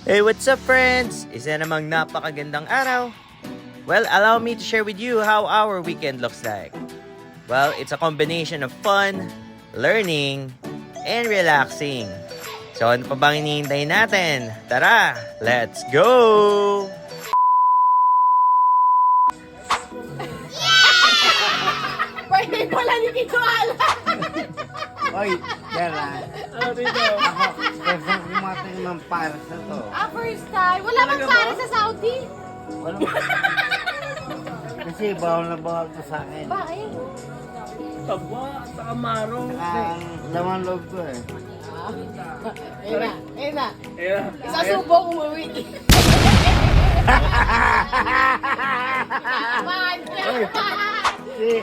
Hey, what's up friends? Isa namang napakagandang araw. Well, allow me to share with you how our weekend looks like. Well, it's a combination of fun, learning, and relaxing. So ano pa bang hinihintay natin? Tara, let's go! Pwede pala ni Tito Alan. Oy, Bella. Ano dito? Ako, first time kumating ng Paris na to. First time. Wala bang para sa Saudi? Wala. Kasi bawal na bawal to sa akin. Bakit? Taba, sa Camaro. Saka ang laman loob ko eh. Ayun na, ayun na. Ayan. Sa subong umuwi. Kinakabahan, kinakabahan. Si,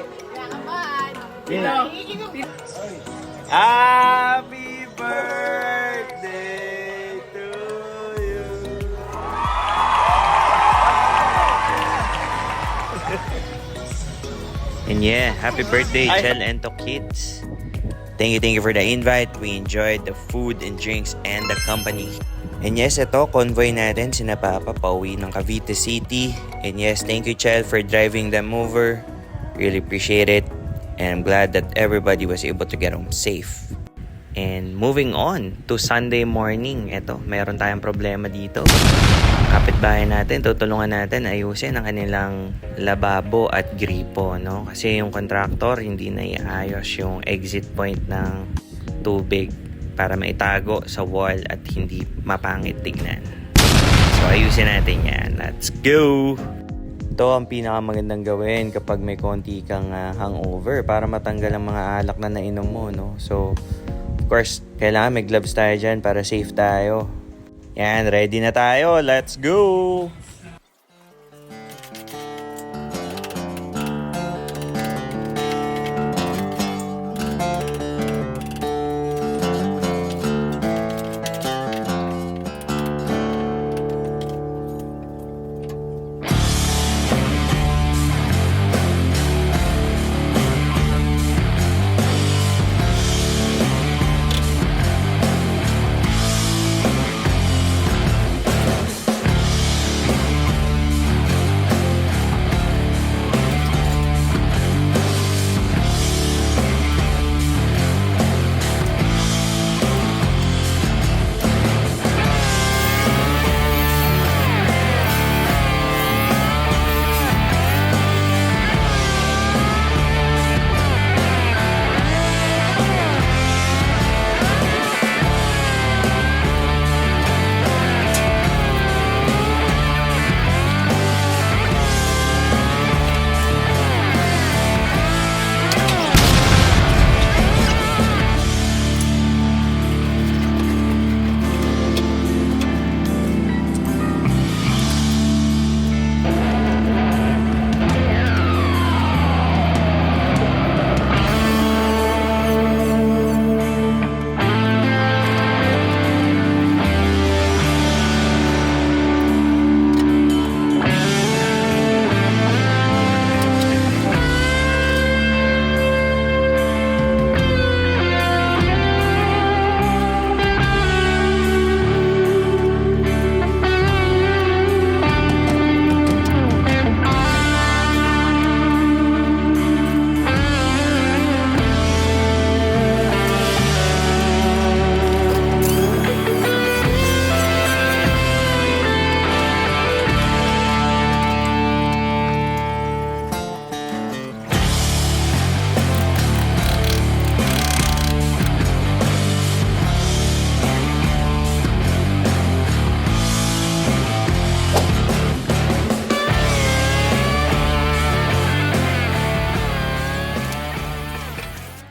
Kinakabahan. si. Happy birthday to you! And yeah, happy birthday, Chel and to kids. Thank you for the invite. We enjoyed the food and drinks and the company. And yes, ito, convoy natin, sina Papa, pauwi ng Cavite City. And yes, thank you, Chel, for driving them over. Really appreciate it. And I'm glad that everybody was able to get home safe. And moving on to Sunday morning, ito, meron tayong problema dito. Kapitbahay natin, tutulungan natin ayusin ang kanilang lababo at gripo, no? Kasi yung contractor hindi na iayos yung exit point ng tubig para maitago sa wall at hindi mapangit tignan. So ayusin natin yan. Let's go! Ito ang pinakamagandang gawin kapag may konti kang hangover para matanggal ang mga alak na nainom mo, no? So, of course, kailangan may gloves tayo dyan para safe tayo. Yan, ready na tayo. Let's go!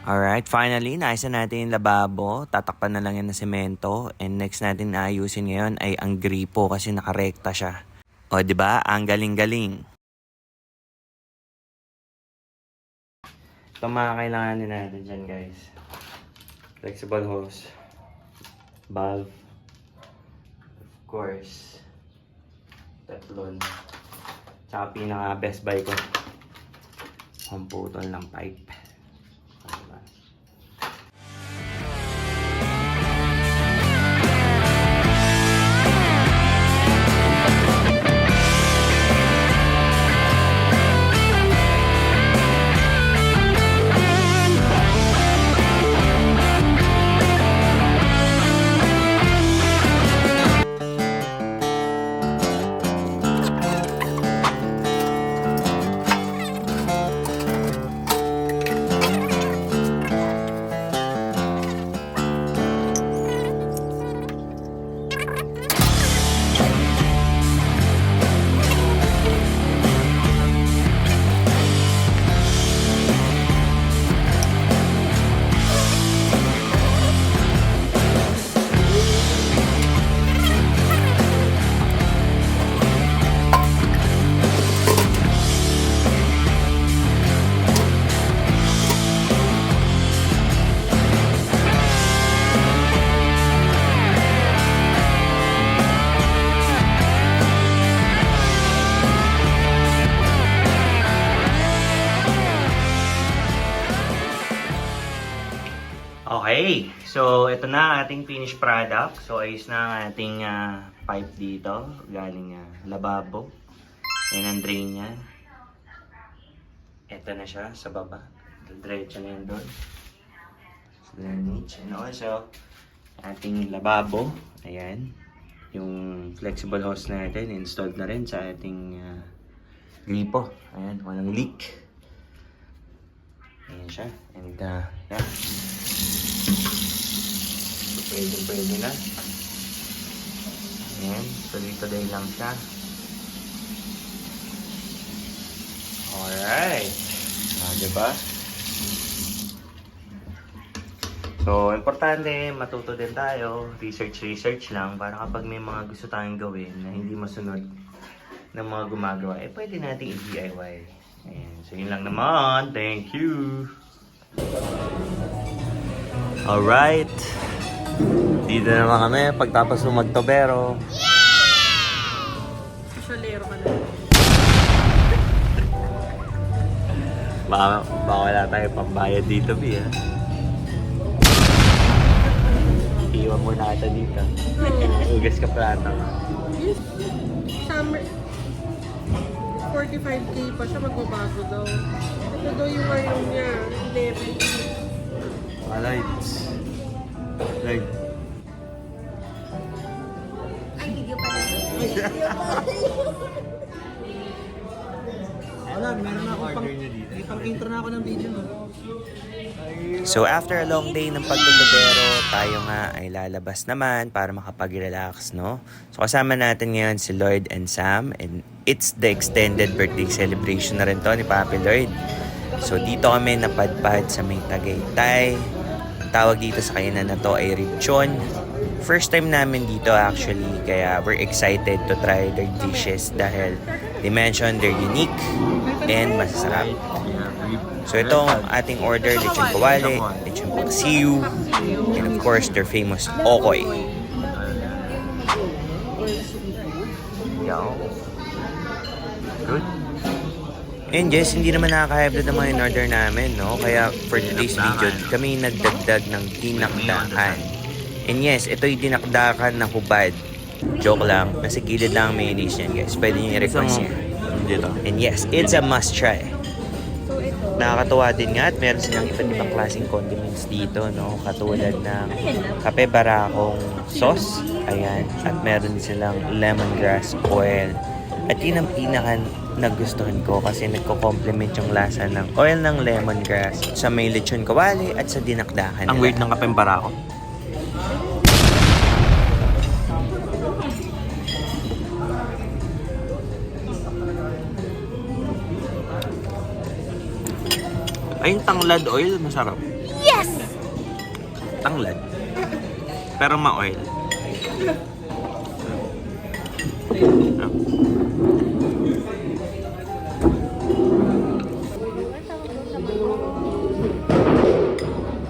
Alright, finally, naisa natin yung lababo. Tatakpan na lang yan ng semento. And next natin na ayusin ngayon ay ang gripo kasi nakarekta siya. O, di ba? Ang galing-galing. Ito mga kailanganin natin dyan, guys. Flexible hose. Valve. Of course. Teflon. Tsaka pinaka best buy ko. Ang putol ng pipe. So, ito na ang ating finished product. So, ayos na ang ating pipe dito. Galing lababo. Ayan ang drain niya. Ito na siya sa baba. Diretso na yun doon. So, drainage. And also, ating lababo. Ayan. Yung flexible hose natin, installed na rin sa ating gripo. Ayan, walang leak. Ayan siya. And, yeah. Pwede na. Ayan. Tuloy-tuloy lang siya. Alright. Diba? So, importante, matuto din tayo. Research lang para kapag may mga gusto tayong gawin na hindi masunod ng mga gumagawa, pwede natin i-DIY. Ayan. So, yun lang naman. Thank you. Alright. Dito naman kami pagtapos ng magtobero. Sosyalero ka na. Baka wala tayo pambayad dito, B, ha? Iwan muna kita dito. Ugas ka plata. Summer, 45K pa siya, magbabago daw. Ito daw yung ngayon niya, 11. Lights. Light. Ang video pala. Wala, meron ako ipang-intro na ako ng video mo. So after a long day ng pagtutubero, tayo nga ay lalabas naman para makapag-relax, no? So kasama natin ngayon si Lloyd and Sam, and it's the extended birthday celebration na rin to ni Papi Lloyd. So dito kami napadpad sa may Tagaytay. Tawag dito sa kainan na to ay Ripchon. First time namin dito actually, kaya we're excited to try their dishes dahil they mentioned they're unique and masasarap. So ito ang ating order, lechon kawali, lechon paksiw, and of course their famous okoy. Yo. Good. And yes, hindi naman nakaka-hybrid ang mga in-order namin, no? Kaya for today's video, kami nagdagdag ng dinakdakan. And yes, ito yung dinakdakan na hubad. Joke lang, nasa gilid lang ang mayonnaise yan, guys. Pwede nyo i-request yan. And yes, it's a must try. Nakakatuwa din nga at meron silang iba't ibang klaseng condiments dito, no? Katulad ng kape barakong sauce, ayan. At meron din silang lemongrass oil. At yun ang pinaka nagustuhan ko kasi nagko-complement yung lasa ng oil ng lemongrass sa may lechon kawali at sa dinakdakan nila. Ang weird ng kape barako. Ay, yung tanglad oil, masarap. Yes! Tanglad. Pero ma-oil.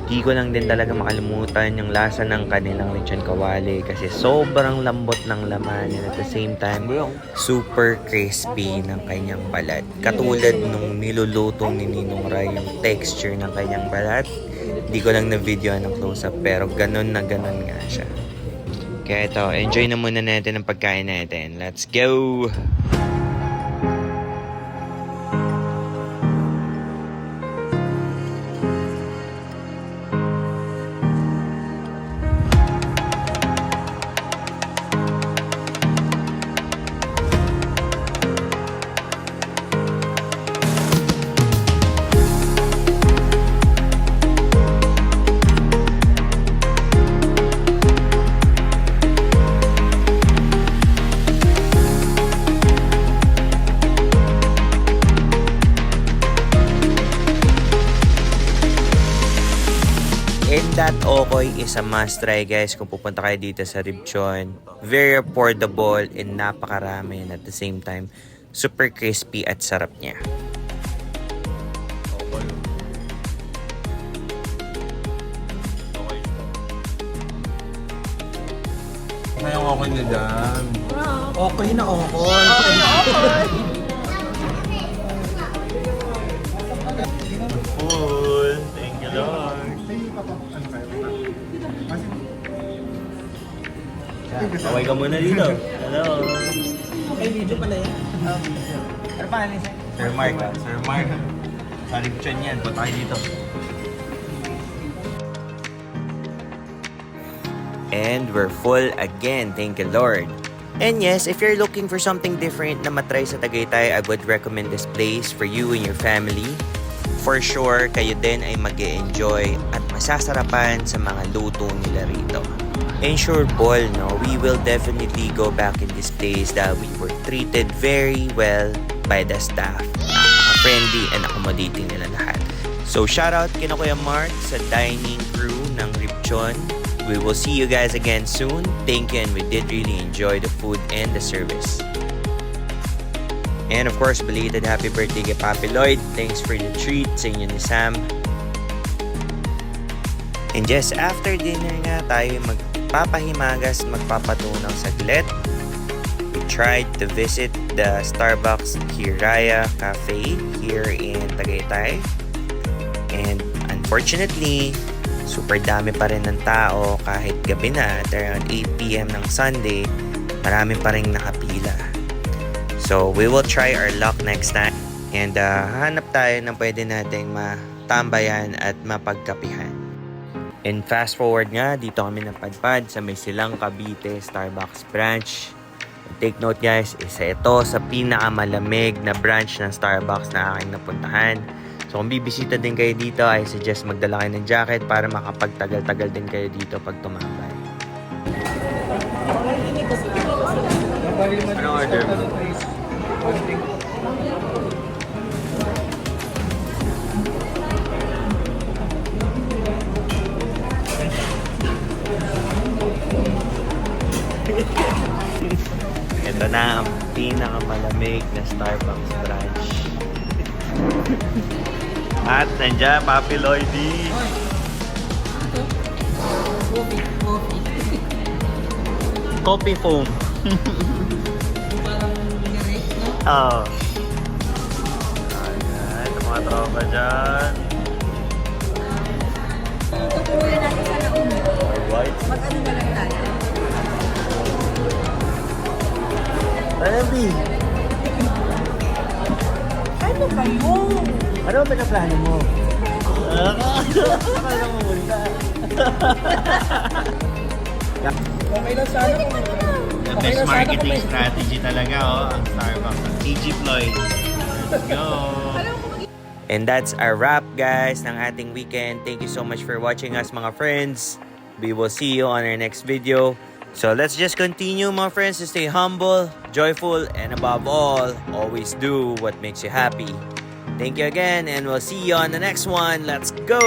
Di ko lang din talaga makalimutan yung lasa ng kanilang lechon kawali kasi sobrang lambot ng laman and at the same time super crispy ng kanyang balat. Katulad nung niluluto ni Ninong Ray yung texture ng kanyang balat. Di ko lang na-videoan ng close-up pero ganun na ganun nga siya. Kaya ito, enjoy na muna natin ang pagkain natin. Let's go! And that okoy is a must try, guys, kung pupunta kayo dito sa Ripchon. Very affordable and napakarami, and at the same time super crispy at sarap niya. Ngayong okay na dyan. Okay na okay. Full. Thank you, Lord. Kaway ka muna dito. Hello. Okay, video pala yan. Ano pa, Sir Mark, Sir Mark. Saling chan yan, punta kayo dito. And we're full again, thank you Lord. And yes, if you're looking for something different na matry sa Tagaytay, I would recommend this place for you and your family. For sure, kayo din ay mag-e-enjoy at masasarapan sa mga luto nila rito. And sure, Paul, no, we will definitely go back in this place that we were treated very well by the staff. Friendly and accommodating nila lahat. So shout out kina Kuya Mark sa dining crew ng Ripchon. We will see you guys again soon. Thank you, and we did really enjoy the food and the service. And of course, belated happy birthday kay Papi Lloyd. Thanks for the treat sa inyo ni Sam. And just after dinner nga tayo magpapahimagas, magpapatunaw saglit. We tried to visit the Starbucks Hiraya Cafe here in Tagaytay. And unfortunately, super dami pa rin ng tao kahit gabi na at around 8 p.m. ng Sunday, marami pa rin nakapila. So, we will try our luck next time and hanap tayo ng pwede nating matambayan at mapagkapihan. And fast forward nga, dito kami napadpad sa may Silang Cavite Starbucks branch. Take note guys, isa ito sa pinakamalamig na branch ng Starbucks na aking napuntahan. So kung bibisita din kayo dito, I suggest magdala kayo ng jacket para makapagtagal-tagal din kayo dito pag tumambay. Anong order mo? Ito na ang pinakamalamig na Starbucks branch. At nandiyan, Papi Lloydie. Coffee foam. Oh. Ayan, ito mga tropa dyan. Tuturuan natin sa nauna. Alright. Mag-ano na lang tayo. Alabi, Ano kayo? ano ba pinaplano mo? Akala mo muna. Okay lang sana kung The best marketing strategy talaga, ang Starbucks. TG Floyd. Let's go! And that's our wrap guys ng ating weekend. Thank you so much for watching us mga friends. We will see you on our next video. So let's just continue my friends to stay humble, joyful, and above all, always do what makes you happy. Thank you again and we'll see you on the next one. Let's go!